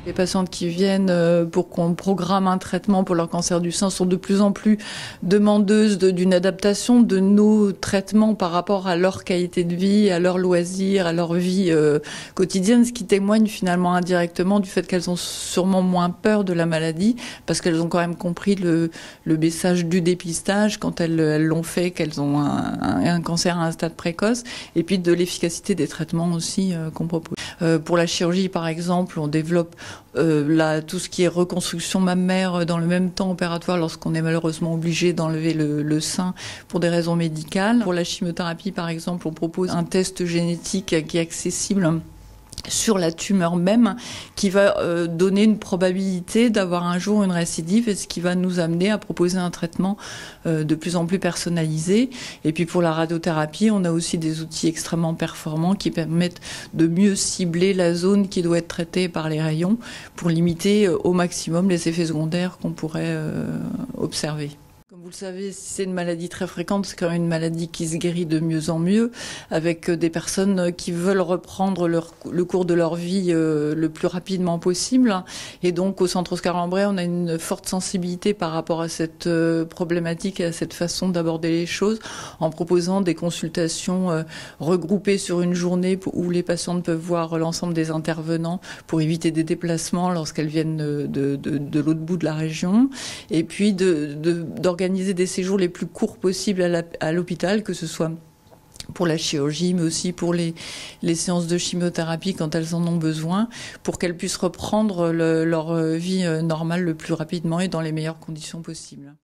Les patientes qui viennent pour qu'on programme un traitement pour leur cancer du sein sont de plus en plus demandeuses d'une adaptation de nos traitements par rapport à leur qualité de vie, à leurs loisirs, à leur vie quotidienne, ce qui témoigne finalement indirectement du fait qu'elles ont sûrement moins peur de la maladie parce qu'elles ont quand même compris le message du dépistage quand elles l'ont fait, qu'elles ont un cancer à un stade précoce, et puis de l'efficacité des traitements aussi qu'on propose. Pour la chirurgie par exemple, on développe tout ce qui est reconstruction mammaire dans le même temps opératoire lorsqu'on est malheureusement obligé d'enlever le sein pour des raisons médicales. Pour la chimiothérapie par exemple, on propose un test génétique qui est accessible sur la tumeur même, qui va donner une probabilité d'avoir un jour une récidive, et ce qui va nous amener à proposer un traitement de plus en plus personnalisé. Et puis pour la radiothérapie, on a aussi des outils extrêmement performants qui permettent de mieux cibler la zone qui doit être traitée par les rayons pour limiter au maximum les effets secondaires qu'on pourrait observer. Comme vous le savez, c'est une maladie très fréquente, c'est quand même une maladie qui se guérit de mieux en mieux, avec des personnes qui veulent reprendre le cours de leur vie le plus rapidement possible. Et donc au Centre Oscar-Lambret, on a une forte sensibilité par rapport à cette problématique et à cette façon d'aborder les choses, en proposant des consultations regroupées sur une journée où les patientes peuvent voir l'ensemble des intervenants pour éviter des déplacements lorsqu'elles viennent de l'autre bout de la région, et puis d'organiser des séjours les plus courts possibles à l'hôpital, que ce soit pour la chirurgie, mais aussi pour les séances de chimiothérapie quand elles en ont besoin, pour qu'elles puissent reprendre leur vie normale le plus rapidement et dans les meilleures conditions possibles.